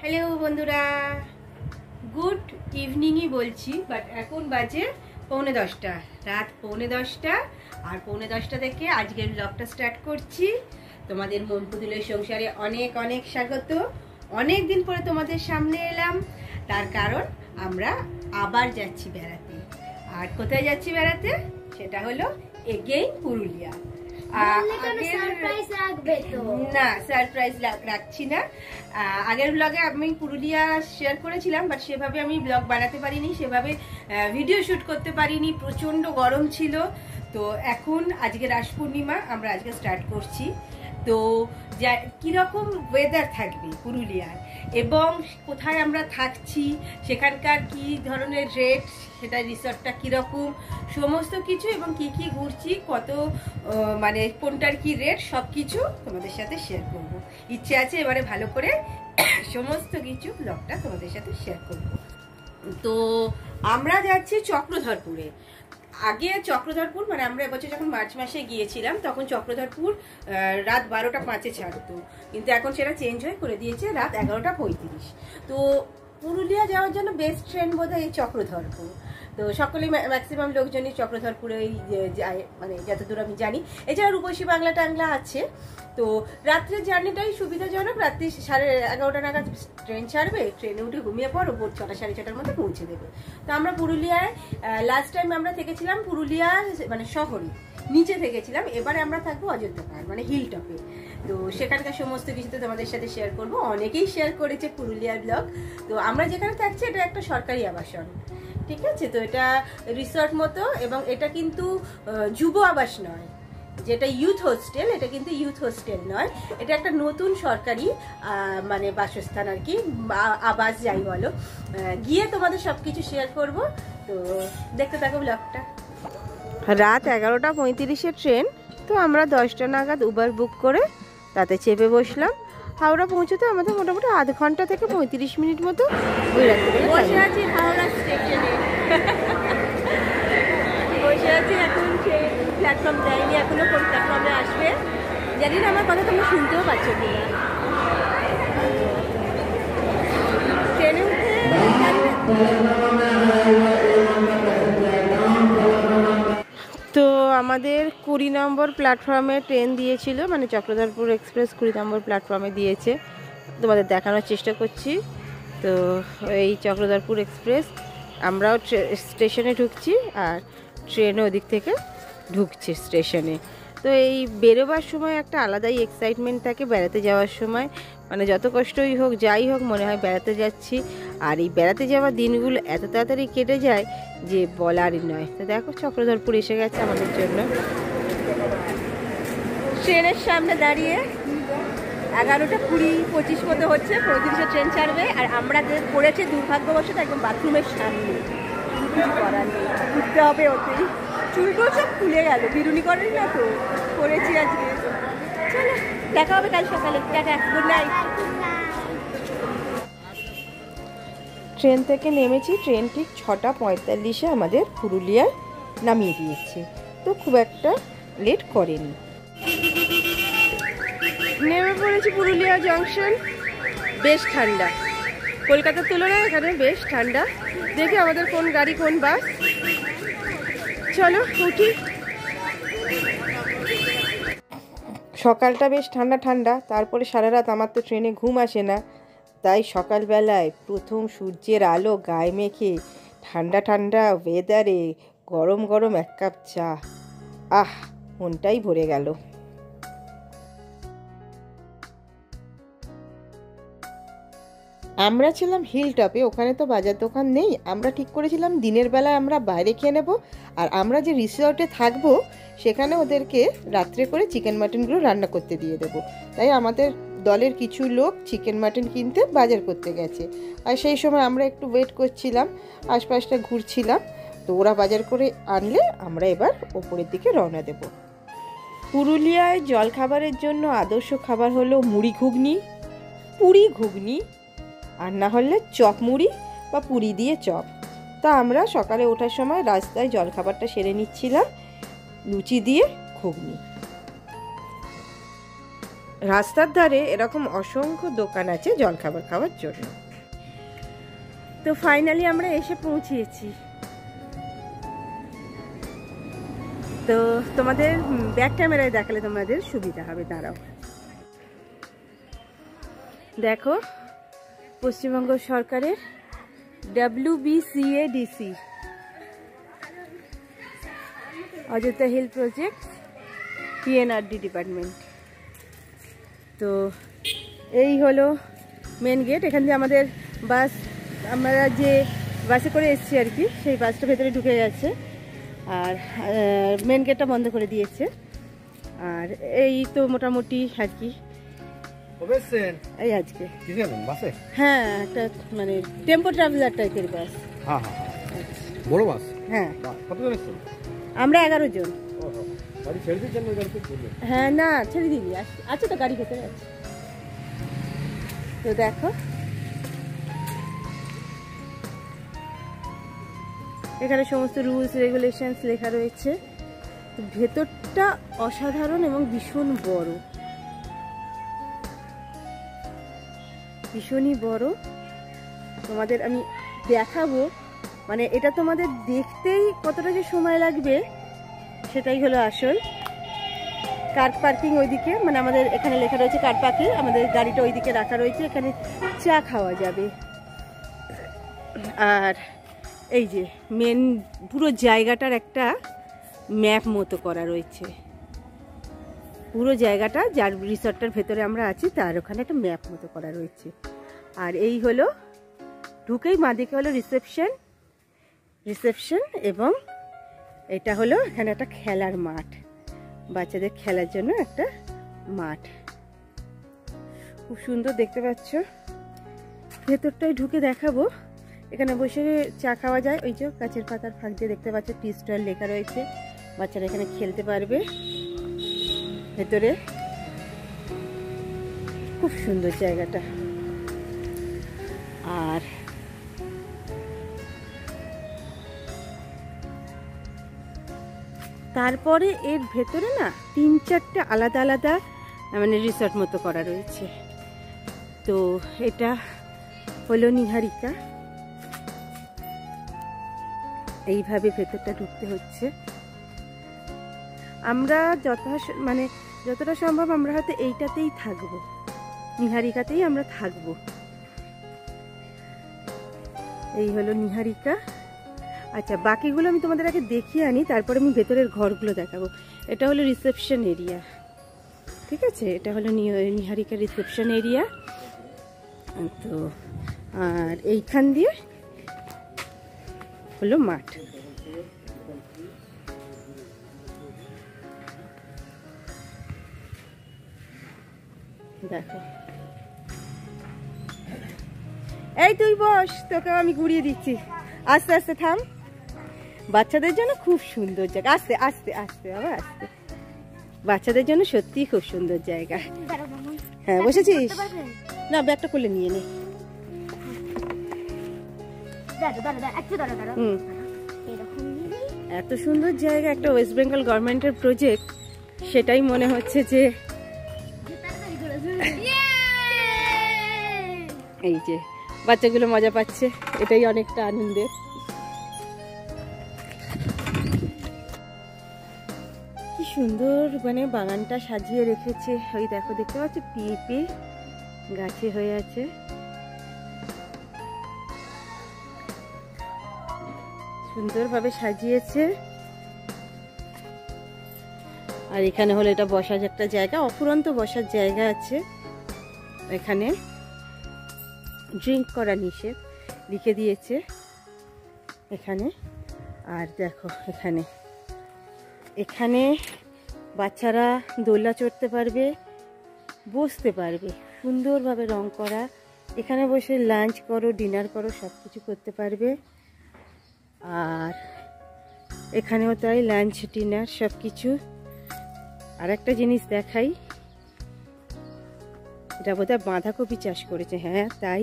Hello বন্ধুরা, good ইভিনিংই বলছি, but এখন বাজে 9:45, রাত 9:45। আর 9:45 থেকে আজকের ব্লগটা স্টার্ট করছি। তোমাদের মন পুতুলের সংসারে অনেক অনেক স্বাগত। অনেক দিন পরে তোমাদের সামনে এলাম, তার কারণ আমরা আবার যাচ্ছি বেড়াতে। আর কোথায় যাচ্ছি বেড়াতে সেটা হলো এগেইন পুরুলিয়া। না, সারপ্রাইজ রাখছি না। আগের ব্লগে আমি পুরুলিয়া শেয়ার করেছিলাম, বাট সেভাবে আমি ব্লগ বানাতে পারিনি, সেভাবে ভিডিও শুট করতে পারিনি, প্রচন্ড গরম ছিল। তো এখন আজকে রাস পূর্ণিমা, আমরা আজকে স্টার্ট করছি। তো কিরকম ওয়েদার থাকবে পুরুলিয়ায় এবং কোথায় আমরা থাকছি, সেখানকার কি ধরনের রেট, সেটা রিসর্টটা কিরকম, সমস্ত কিছু এবং কি কি ঘুরছি, কত মানে কোনটার কি রেট, সব কিছু তোমাদের সাথে শেয়ার করব। ইচ্ছে আছে এবারে ভালো করে সমস্ত কিছু ব্লগটা তোমাদের সাথে শেয়ার করব। তো আমরা যাচ্ছি চক্রধরপুরে। আগে চক্রধরপুর মানে আমরা এবছর যখন মার্চ মাসে গিয়েছিলাম তখন চক্রধরপুর রাত 12:05 ছাড়তো, কিন্তু এখন সেটা চেঞ্জ হয়ে করে দিয়েছে রাত 11:35। তো পুরুলিয়া যাওয়ার জন্য বেস্ট ট্রেন বোধহয় এই চক্রধরপুর। তো সকলেই ম্যাক্সিমাম লোকজনই চক্রধরপুরেই যায়, মানে যতদূর আমি জানি। এছাড়া রূপসী বাংলা টাংলা আছে। তো রাত্রের জার্নিটাই সুবিধাজনক। রাত্রি 11:30 নাগাদ ট্রেন ছাড়বে, ট্রেনে উঠে ঘুমিয়ে পড়ো, ভোর 6টা 6:30টার মধ্যে পৌঁছে দেবে। তো আমরা পুরুলিয়ায় লাস্ট টাইম আমরা থেকেছিলাম পুরুলিয়া মানে শহরে নিচে থেকেছিলাম, এবারে আমরা থাকবো অযোধ্যা পাহাড় মানে হিল টপে। তো সেখানকার সমস্ত কিছু তো তোমাদের সাথে শেয়ার করবো। অনেকেই শেয়ার করেছে পুরুলিয়ার ব্লগ। তো আমরা যেখানে থাকছি এটা একটা সরকারি আবাসন, ঠিক আছে। তো এটা রিসর্ট মতো, এবং এটা কিন্তু যুব আবাস নয়, যেটা ইউথ হোস্টেল, এটা কিন্তু ইউথ হোস্টেল নয়। এটা একটা নতুন সরকারি মানে বাসস্থান আর কি, আবাস যাই বলো। গিয়ে তোমাদের সবকিছু শেয়ার করব। তো দেখতে থাকো ব্লগটা। রাত 11:35 ট্রেন। তো আমরা 10টা নাগাদ উবার বুক করে তাতে চেপে বসলাম। হাওড়া পৌঁছতে আমাদের মোটামুটি আধ ঘন্টা থেকে 35 মিনিট মতো বসে আছি হাওড়া স্টেশনে। বসে আছি, এখন ট্রেন প্ল্যাটফর্ম দেয়নি এখনো, কোন প্ল্যাটফর্মে আসবে জানি না। আমার কথা তোমরা শুনতেও পাচ্ছ কিনা। ট্রেনে উঠে তো আমাদের 20 নম্বর প্ল্যাটফর্মে ট্রেন দিয়েছিল, মানে চক্রধরপুর এক্সপ্রেস 20 নম্বর প্ল্যাটফর্মে দিয়েছে। তোমাদের দেখানোর চেষ্টা করছি। তো এই চক্রধরপুর এক্সপ্রেস, আমরাও স্টেশনে ঢুকছি আর ট্রেনও ওদিক থেকে ঢুকছে স্টেশনে। তো এই বেরোবার সময় একটা আলাদাই এক্সাইটমেন্ট থাকে বেড়াতে যাওয়ার সময়, মানে যত কষ্টই হোক যাই হোক মনে হয় বেড়াতে যাচ্ছি। আর এই বেড়াতে যাওয়ার দিনগুলো এত তাড়াতাড়ি কেটে যায় যে বলারই নয়। তো দেখো চক্রধরপুর এসে গেছে আমাদের জন্য। ট্রেনের সামনে দাঁড়িয়ে 11:20-25 মতো হচ্ছে, 35-এ ট্রেন ছাড়বে। আর আমরা যে পড়েছে দুর্ভাগ্যবশত একদম বাথরুমের সামনে, করার নেই, ঘুরতে হবে ওতেই। চুলগুলো সব খুলে গেল, বিরুনি করেনি না তো, করেছি আজকে। চলো দেখা হবে কাল সকালে। Tata, good night. ট্রেন থেকে নেমেছি, ট্রেন ঠিক 6:45-এ আমাদের পুরুলিয়ায় নামিয়ে দিয়েছে। তো খুব একটা লেট করেনি। নেমে পড়েছি পুরুলিয়া জংশন। বেশ ঠান্ডা, কলকাতার তুলনায় এখানে বেশ ঠান্ডা। দেখি আমাদের কোন গাড়ি কোন বাস। চলো উঠি। সকালটা বেশ ঠান্ডা ঠান্ডা, তারপরে সারা রাত আমার তো ট্রেনে ঘুম আসে না, তাই সকালবেলায় প্রথম সূর্যের আলো গায়ে মেখে ঠান্ডা ঠান্ডা ওয়েদারে গরম গরম এক কাপ চা, আহ মনটাই ভরে গেল। আমরা ছিলাম হিল টপে, ওখানে তো বাজার দোকান নেই। আমরা ঠিক করেছিলাম দিনের বেলায় আমরা বাইরে খেয়ে নেব, আর আমরা যে রিসর্টে থাকবো সেখানে ওদেরকে রাত্রে করে চিকেন মাটনগুলো রান্না করতে দিয়ে দেবো। তাই আমাদের দলের কিছু লোক চিকেন মাটন কিনতে বাজার করতে গেছে, আর সেই সময় আমরা একটু ওয়েট করছিলাম, আশপাশটা ঘুরছিলাম। তো ওরা বাজার করে আনলে আমরা এবার ওপরের দিকে রওনা দেব। পুরুলিয়ায় জলখাবারের জন্য আদর্শ খাবার হলো মুড়ি ঘুগনি, পুরি ঘুগনি, আর না হলে চপ মুড়ি বা পুরি দিয়ে চপ। তা আমরা সকালে ওঠার সময় রাস্তায় জলখাবারটা সেরে নিচ্ছিলাম, লুচি দিয়ে ঘুগনি। রাস্তার ধারে এরকম অসংখ্য দোকান আছে জলখাবার খাওয়ার জন্য। তো ফাইনালি আমরা এসে পৌঁছিয়েছি। তো তোমাদের ব্যাক ক্যামেরায় দেখালে তোমাদের সুবিধা হবে। দাঁড়াও, দেখো পশ্চিমবঙ্গ সরকারের WBCADC Ayodhya hill project PNRD department. তো এই হলো মেন গেট। এখান দিয়ে আমাদের বাস, আমরা যে বাসে করে এসেছি আর কি, সেই বাসটা ভেতরে ঢুকে গেছে আর মেন গেটটা বন্ধ করে দিয়েছে। আর এই তো মোটামুটি আর কি এই আজকে হ্যাঁ একটা মানে টেম্পো ট্রাভেলার টাইপের বাস। বড় বাস? হ্যাঁ। কতজন এসেছেন? আমরা 11 জন। গাড়ি ছেড়ে দিয়েছেন? ওই গাড়িতে চলবে? হ্যাঁ না ছেড়ে দিবি, আছে তো গাড়ি ভেতরে আছে। তো দেখো এখানে সমস্ত রুলস রেগুলেশনস লেখা রয়েছে। ভেতরটা অসাধারণ এবং ভীষণ বড়, ভীষণই বড়। তোমাদের আমি দেখাবো, মানে এটা তোমাদের দেখতেই কতটা যে সময় লাগবে সেটাই হলো আসল। কার পার্কিং ওইদিকে, মানে আমাদের এখানে লেখা রয়েছে কার পার্কিং, আমাদের গাড়িটা ওইদিকে রাখা রয়েছে। এখানে চা খাওয়া যাবে। আর এই যে মেন পুরো জায়গাটার একটা ম্যাপ মতো করা রয়েছে। পুরো জায়গাটা যার রিসর্টটার ভেতরে আমরা আছি তার ওখানে একটা ম্যাপ মতো করা রয়েছে। আর এই হলো ঢুকেই বাঁদিকে হলো রিসেপশন এবং এটা হলো এখানে একটা খেলার মাঠ, বাচ্চাদের খেলার জন্য একটা মাঠ। খুব সুন্দর দেখতে পাচ্ছ। ভেতরটায় ঢুকে দেখাবো। এখানে বসে চা খাওয়া যায়। ওই যে গাছের পাতার ফাঁক দিয়ে দেখতে পাচ্ছ টি স্টল লেখা রয়েছে। বাচ্চারা এখানে খেলতে পারবে। ভেতরে খুব সুন্দর জায়গাটা। আর তারপরে এর ভেতরে না 3-4টে আলাদা আলাদা মানে রিসর্ট মতো করা রয়েছে। তো এটা হলো নিহারিকা। এইভাবে ভেতরটা ঢুকতে হচ্ছে। আমরা যতটা সম্ভব আমরা হয়তো এইটাতেই থাকবো, নিহারিকাতেই আমরা থাকবো। এই হলো নিহারিকা। আচ্ছা, বাকিগুলো আমি তোমাদের আগে দেখিয়ে আনি, তারপরে আমি ভেতরের ঘরগুলো দেখাবো। এটা হলো রিসেপশন এরিয়া, ঠিক আছে? এটা হলো নিহারিকা রিসেপশন এরিয়া। তো আর এইখান দিয়ে হলো মাঠ। দেখো, এই তুই বস, তোকেও আমি ঘুরিয়ে দিচ্ছি। আস্তে আস্তে থাম। বাচ্চাদের জন্য খুব সুন্দর জায়গা। আস্তে আস্তে আস্তে আবার আস্তে। বাচ্চাদের জন্য সত্যি খুব সুন্দর জায়গা। হ্যাঁ, বসেছিস? না, ব্যাগটা খুলে নিয়ে নে। এত সুন্দর জায়গা, একটা ওয়েস্ট বেঙ্গল গভর্নমেন্টের প্রজেক্ট, সেটাই মনে হচ্ছে যে এই যে বাচ্চাগুলো মজা পাচ্ছে, এটাই অনেকটা আনন্দের। কি সুন্দর মানে বাগানটা সাজিয়ে রেখেছে। ওই দেখো, দেখতে পাচ্ছ পেঁপে গাছে হয়ে আছে। সুন্দরভাবে সাজিয়েছে। আর এখানে হলো এটা বসার একটা জায়গা, অফুরন্ত বসার জায়গা আছে। এখানে ড্রিঙ্ক করা নিষেধ লিখে দিয়েছে এখানে। আর দেখো এখানে এখানে বাচ্চারা দোলনা চড়তে পারবে, বসতে পারবে, সুন্দরভাবে রং করা। এখানে বসে লাঞ্চ করো, ডিনার করো, সব কিছু করতে পারবে। আর এখানেও তাই, লাঞ্চ ডিনার সব কিছু। আর একটা জিনিস দেখাই, এটা বোধহয় বাঁধাকপি চাষ করেছে। হ্যাঁ তাই,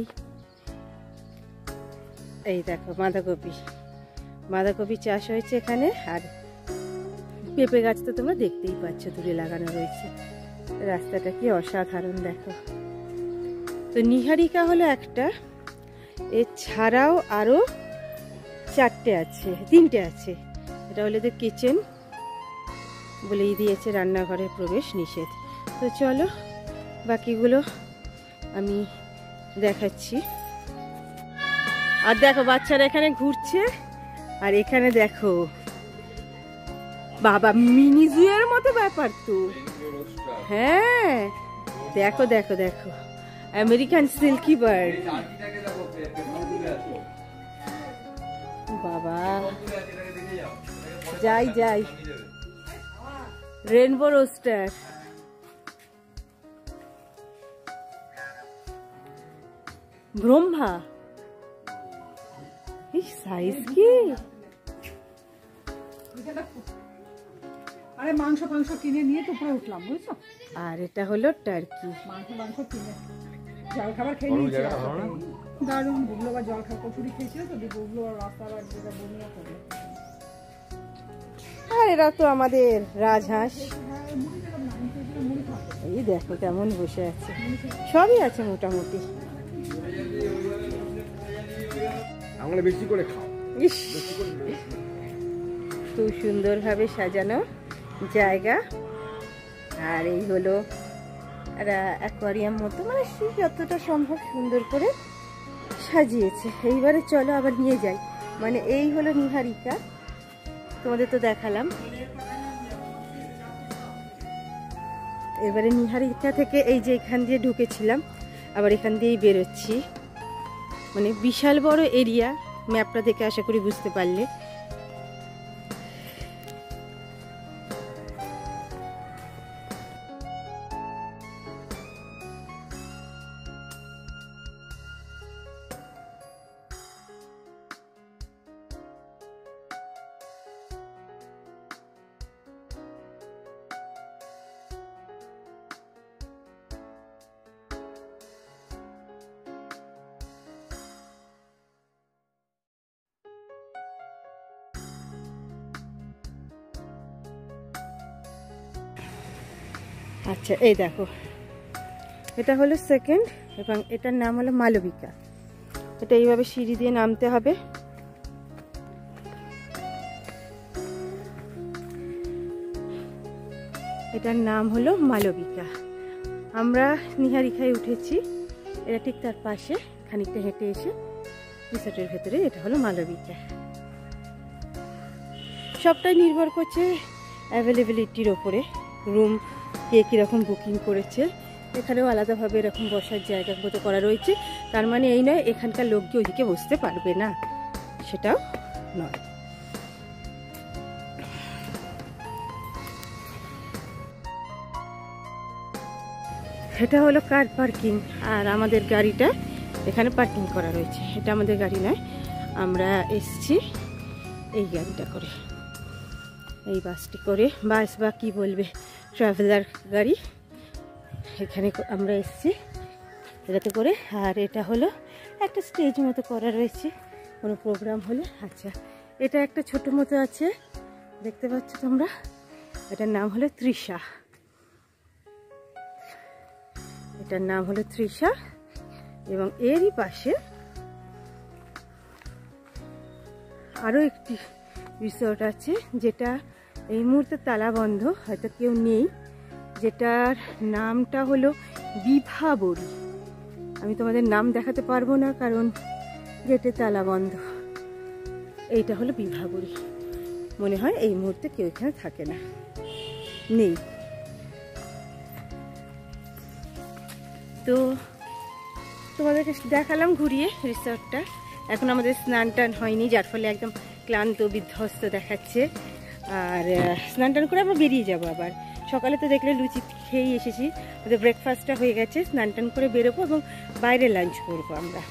এই দেখো বাঁধাকপি চাষ হয়েছে এখানে। আর পেঁপে গাছ তো তোমরা দেখতেই পাচ্ছ, দূরে লাগানো রয়েছে। রাস্তাটা কি অসাধারণ দেখো। তো নিহারিকা হলো একটা, এছাড়াও আরো 4টে আছে, 3টে আছে। এটা হলো যে কিচেন, বলেই দিয়েছে রান্নাঘরে প্রবেশ নিষেধ। তো চলো বাকিগুলো আমি দেখাচ্ছি। আর দেখো বাচ্চারা এখানে ঘুরছে, আর এখানে দেখো বাবা মিনি জুয়ের মতো ব্যাপার তো। হ্যাঁ দেখো দেখো দেখো, আমেরিকান সিল্কি বার্ড। বাবা যাই যাই, রেনবো রোস্টার। ব্রহ্মা, এই সাইজ কি! আরে মাংস কিনে নিয়ে তো পুরো উঠলাম, বুঝছো? আর এটা হলো টার্কি। মাংস কিনে জল খাবার খেয়ে নিয়েছি। দারুণ, বুগলো বা জল খাবার কচুরি খেয়েছিল তো, বুগলো আর রাস্তা আর যেটা বমিয়া করলো। আর এরা তো আমাদের রাজহাঁস। এই দেখো কেমন বসে আছে, সবই আছে মোটামুটি। আমরা বেশি করে খাও। ইস, খুব সুন্দরভাবে সাজানো জায়গা। আর এই হলো অ্যাকোয়ারিয়াম মতো, মানে যতটা সম্ভব সুন্দর করে সাজিয়েছে। এইবারে চলো আবার নিয়ে যাই, মানে এই হলো নিহারিকা, তোমাদের তো দেখালাম। এবারে নিহারিকা থেকে এই যে এখান দিয়ে ঢুকেছিলাম, আবার এখান দিয়েই বেরোচ্ছি। মানে বিশাল বড় এরিয়া, ম্যাপটা দেখে আশা করি বুঝতে পারলে। আচ্ছা এই দেখো, এটা হলো সেকেন্ড, এবং এটার নাম হলো মালবিকা। এটা এইভাবে সিঁড়ি দিয়ে নামতে হবে। এটার নাম হলো মালবিকা। আমরা নিহারিকায় উঠেছি, এটা ঠিক তার পাশে, খানিকটা হেঁটে এসে রিসোর্টের ভেতরে। এটা হলো মালবিকা। সবটাই নির্ভর করছে অ্যাভেলেবিলিটির ওপরে, রুম কে কীরকম বুকিং করেছে। এখানেও আলাদাভাবে এরকম বসার জায়গা মতো করা রয়েছে, তার মানে এই নয় এখানকার লোক গিয়ে ওইদিকে বসতে পারবে না, সেটাও নয়। এটা হলো কার পার্কিং, আর আমাদের গাড়িটা এখানে পার্কিং করা রয়েছে। এটা আমাদের গাড়ি নয়, আমরা এসছি এই গাড়িটা করে, এই বাসটি করে, বাস বা কি বলবে, ট্রাভেলার গাড়ি। এখানে আমরা এসছি এটাতে করে। আর এটা হলো একটা স্টেজ মতো করা রয়েছে কোনো প্রোগ্রাম হলে। আচ্ছা, এটা একটা ছোট মতো আছে, দেখতে পাচ্ছ তোমরা, এটার নাম হলো তৃষা। এটার নাম হলো তৃষা, এবং এরই পাশে আরও একটি রিসোর্ট আছে, যেটা এই মুহূর্তে তালা বন্ধ, হয়তো কেউ নেই, যেটার নামটা হলো বিভাবরী। আমি তোমাদের নাম দেখাতে পারবো না, কারণ গেটে তালা বন্ধ। এইটা হলো বিভাবরী। মনে হয় এই মুহূর্তে কেউ এখানে থাকে না, নেই। তো তোমাদেরকে দেখালাম ঘুরিয়ে রিসর্টটা। এখন আমাদের স্নান টান হয়নি, যার ফলে একদম ক্লান্ত বিধ্বস্ত দেখাচ্ছে। আর স্নান টান করে আমরা বেরিয়ে যাবো আবার। সকালে তো দেখলে লুচি খেয়েই এসেছি, ওদের ব্রেকফাস্টটা হয়ে গেছে, স্নান টান করে বেরোবো এবং বাইরে লাঞ্চ করবো আমরা।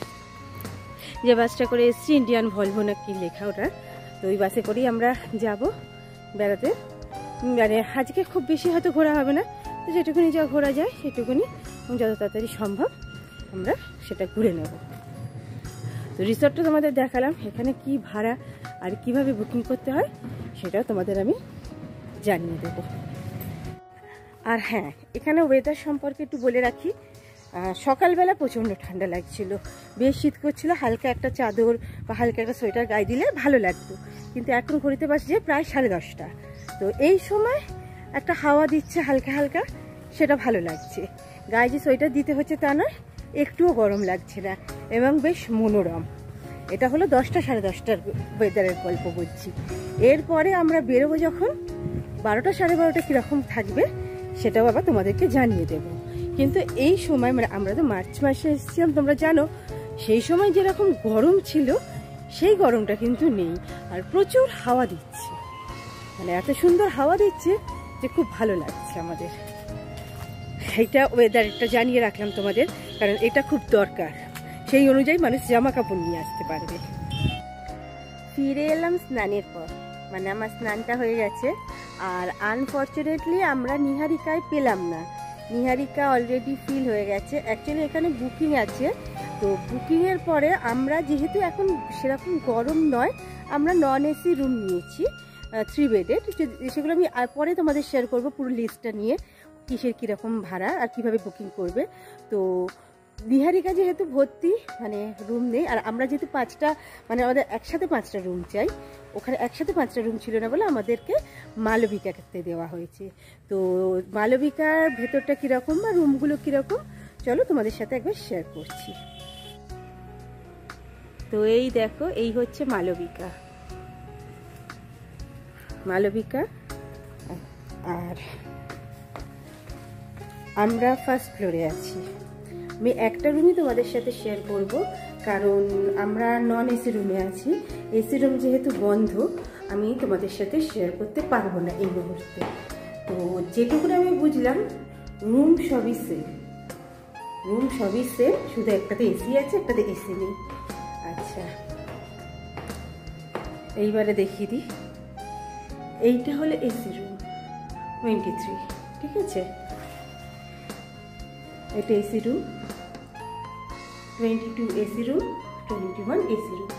যে বাসটা করে এসেছি, ইন্ডিয়ান ভলভো না কি লেখা ওটা, তো ওই বাসে করেই আমরা যাব বেড়াতে। মানে আজকে খুব বেশি হয়তো ঘোরা হবে না, তো যেটুকুনি যা ঘোরা যায় সেটুকুনি, যত তাড়াতাড়ি সম্ভব আমরা সেটা ঘুরে নেব। তো রিসর্টটা তোমাদের দেখালাম, এখানে কি ভাড়া আর কিভাবে বুকিং করতে হয় সেটাও তোমাদের আমি জানিয়ে দেব। আর হ্যাঁ, এখানে ওয়েদার সম্পর্কে একটু বলে রাখি। সকালবেলা প্রচণ্ড ঠান্ডা লাগছিল, বেশ শীত করছিল, হালকা একটা চাদর বা হালকা একটা সোয়েটার গায়ে দিলে ভালো লাগতো। কিন্তু এখন ঘড়িতে বাজছে প্রায় 10:30। তো এই সময় একটা হাওয়া দিচ্ছে হালকা হালকা, সেটা ভালো লাগছে। গায়ে যে সোয়েটার দিতে হচ্ছে তা নয়, একটুও গরম লাগছে না এবং বেশ মনোরম। এটা হলো 10টা 10:30টার ওয়েদারের গল্প বলছি। এরপরে আমরা বেরোবো যখন 12টা 12:30 কীরকম থাকবে সেটাও আবার তোমাদেরকে জানিয়ে দেব। কিন্তু এই সময় মানে আমরা তো মার্চ মাসে এসেছিলাম, তোমরা জানো সেই সময় যেরকম গরম ছিল সেই গরমটা কিন্তু নেই। আর প্রচুর হাওয়া দিচ্ছে, মানে এত সুন্দর হাওয়া দিচ্ছে যে খুব ভালো লাগছে আমাদের। এইটা ওয়েদারটা জানিয়ে রাখলাম তোমাদের, কারণ এটা খুব দরকার। সেই অনুযায়ী মানুষ জামা কাপড় নিয়ে আসতে পারবে। ফিরে এলাম স্নানের পর, মানে আমার স্নানটা হয়ে গেছে। আর আনফর্চুনেটলি আমরা নিহারিকায় পেলাম না, নিহারিকা অলরেডি ফিল হয়ে গেছে। অ্যাকচুয়ালি এখানে বুকিং আছে, তো বুকিংয়ের পরে আমরা যেহেতু এখন সেরকম গরম নয়, আমরা নন এসি রুম নিয়েছি 3 বেডেড। সেগুলো আমি পরে তোমাদের শেয়ার করবো পুরো লিস্টটা নিয়ে, কিসের কীরকম ভাড়া আর কিভাবে বুকিং করবে। তো নিহারিকা যেহেতু ভর্তি, মানে রুম নেই। আর আমরা যেহেতু 5টা, মানে আমাদের একসাথে 5টা রুম চাই, ওখানে একসাথে 5টা রুম ছিল না বলে আমাদেরকে মালবিকাতে দেওয়া হয়েছে। তো মালবিকার ভেতরটা কীরকম বা রুমগুলো কীরকম চলো তোমাদের সাথে একবার শেয়ার করছি। তো এই দেখো, এই হচ্ছে মালবিকা। আর আমরা ফার্স্ট ফ্লোরে আছি। আমি একটা রুমই তোমাদের সাথে শেয়ার করব, কারণ আমরা নন এসি রুমে আছি। এসি রুম যেহেতু বন্ধ, আমি তোমাদের সাথে শেয়ার করতে পারবো না এই মুহূর্তে। তো যেটুকু আমি বুঝলাম, রুম সবই সেম, শুধু একটাতে এসি আছে, একটাতে এসি নেই। আচ্ছা, এইবারে দেখিয়ে দিই। এইটা হলো এসি রুম 23, ঠিক আছে? এটা AC room 22, AC room 21, AC room.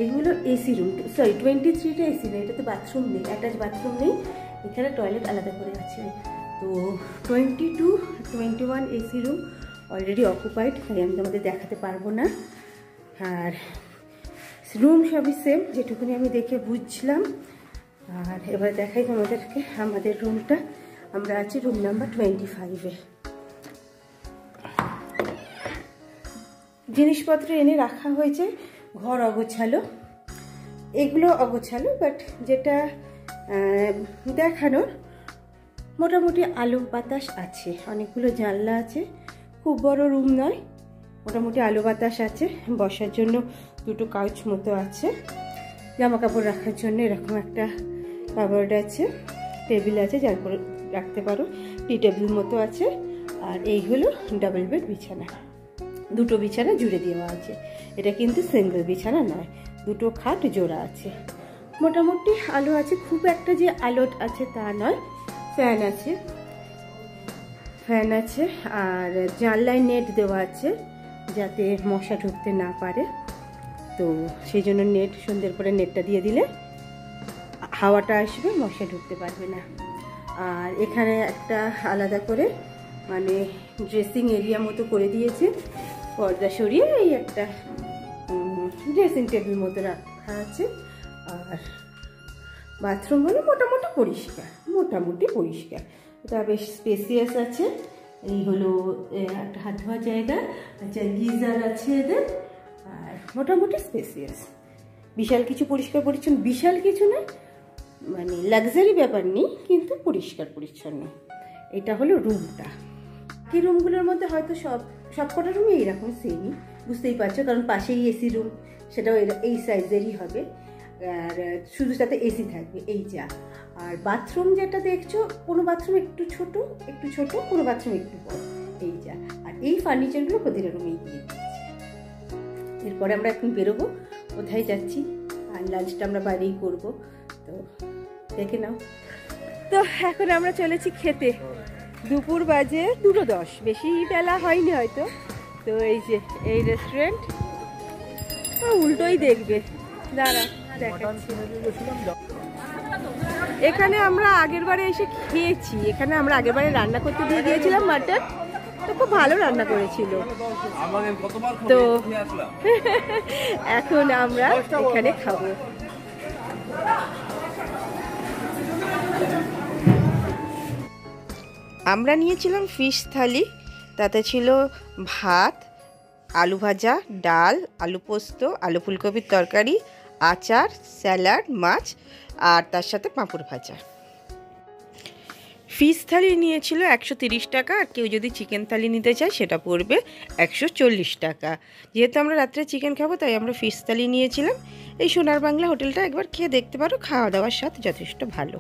এগুলো এসি রুম, সরি 23টা এসি নেই, এটাতে বাথরুম নেই, অ্যাটাচ বাথরুম নেই, এখানে টয়লেট আলাদা করে আছে। তো 22, 21 এসি রুম অলরেডি অকুপাইড, তাই আমি তোমাদের দেখাতে পারবো না। আর রুম সবই সেম, যেটুকুনি আমি দেখে বুঝছিলাম। আর এবার দেখাই তোমাদেরকে আমাদের রুমটা। আমরা আছি রুম নাম্বার 25-এ। জিনিসপত্র এনে রাখা হয়েছে, ঘর অগোছালো, এগুলো অগোছালো, বাট যেটা দেখানোর মোটামুটি আলো বাতাস আছে, অনেকগুলো জানলা আছে, খুব বড় রুম নয়, মোটামুটি আলো বাতাস আছে। বসার জন্য 2টো কাউচ মতো আছে, জামা কাপড় রাখার জন্য এরকম একটা কাবার্ড আছে, টেবিল আছে যার করে রাখতে পারো, টি টেবিল মতো আছে। আর এই হলো ডাবল বেড বিছানা, 2টো বিছানা জুড়ে দেওয়া আছে। এটা কিন্তু সিঙ্গেল বিছানা নয়, 2টো খাট জোড়া আছে। মোটামুটি আলো আছে, খুব একটা যে আলো আছে তা নয়। ফ্যান আছে, আর জানলায় নেট দেওয়া আছে যাতে মশা ঢুকতে না পারে। তো সেই জন্য নেট, সন্ধ্যের পরে নেটটা দিয়ে দিলে হাওয়াটা আসবে, মশা ঢুকতে পারবে না। আর এখানে একটা আলাদা করে মানে ড্রেসিং এরিয়া মতো করে দিয়েছে, পর্দা সরিয়ে এই একটা ড্রেসিং টেবিল মতো রাখা আছে। আর বাথরুম হলো মোটামুটি পরিষ্কার, এটা বেশ স্পেসিয়াস আছে। এই হলো একটা হাত ধোয়ার জায়গা, আচ্ছা গিজার আছে এদের, আর মোটামুটি স্পেসিয়াস। বিশাল কিছু পরিষ্কার পরিচ্ছন্ন, বিশাল কিছু না, মানে লাক্সারি ব্যাপার নেই, কিন্তু পরিষ্কার পরিচ্ছন্ন। এটা হলো রুমটা। কি রুমগুলোর মধ্যে হয়তো সবকটা রুমই এইরকম সেমই, বুঝতেই পারছো, কারণ পাশেই এসি রুম, সেটাও এই সাইজেরই হবে। আর শুধু সাথে এসি থাকবে, এই যা। আর বাথরুম যেটা দেখছো, কোনো বাথরুম একটু ছোট, কোনো বাথরুম একটু বড়, এই যা। আর এই ফার্নিচারগুলো প্রতিটা রুমেই দিয়ে দিচ্ছি। এরপরে আমরা এখন বেরোবো, কোথায় যাচ্ছি, আর লাঞ্চটা আমরা বাইরেই করবো, তো দেখে নাও। তো এখন আমরা চলেছি খেতে, দুপুর বাজে 2:10, বেশি বেলা হয়নি হয়তো। তো এই যে এই রেস্টুরেন্ট, উল্টোই দেখবে, দাঁড়া দেখাচ্ছি। এখানে আমরা আগেরবারে এসে খেয়েছি, এখানে আমরা আগেরবারে রান্না করতে দিয়ে গিয়েছিলাম মাটন, তো খুব ভালো রান্না করেছিল। তো এখন আমরা এখানে খাবো। আমরা নিয়েছিলাম ফিশ থালি, তাতে ছিল ভাত, আলু ভাজা, ডাল, আলু পোস্ত, আলু ফুলকপির তরকারি, আচার, স্যালাড, মাছ আর তার সাথে পাঁপড় ভাজা। ফিশ থালি নিয়েছিল 130 টাকা, আর কেউ যদি চিকেন থালি নিতে চায় সেটা পড়বে 140 টাকা। যেহেতু আমরা রাত্রে চিকেন খাবো তাই আমরা ফিশ থালি নিয়েছিলাম। এই সোনার বাংলা হোটেলটা একবার খেয়ে দেখতে পারো, খাওয়া দাওয়ার সাথে যথেষ্ট ভালো।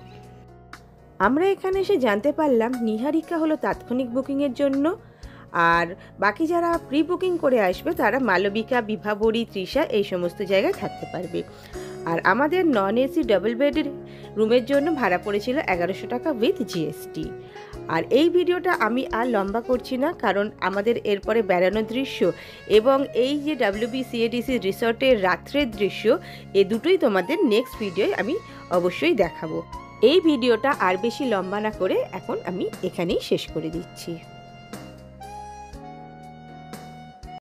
আমরা এখানে এসে জানতে পারলাম নিহারিকা হলো তাৎক্ষণিক বুকিংয়ের জন্য, আর বাকি যারা প্রি বুকিং করে আসবে তারা মালবিকা, বিভাবরী, তৃষা এই সমস্ত জায়গায় থাকতে পারবে। আর আমাদের নন এসি ডাবল বেডের রুমের জন্য ভাড়া পড়েছিল 1100 টাকা উইথ জিএসটি। আর এই ভিডিওটা আমি আর লম্বা করছি না, কারণ আমাদের এরপরে বেড়ানোর দৃশ্য এবং এই যে WBCADC রিসর্টের রাত্রের দৃশ্য, এ দুটোই তোমাদের নেক্সট ভিডিওয় আমি অবশ্যই দেখাবো। এই ভিডিওটা আর বেশি লম্বা না করে এখন আমি এখানেই শেষ করে দিচ্ছি।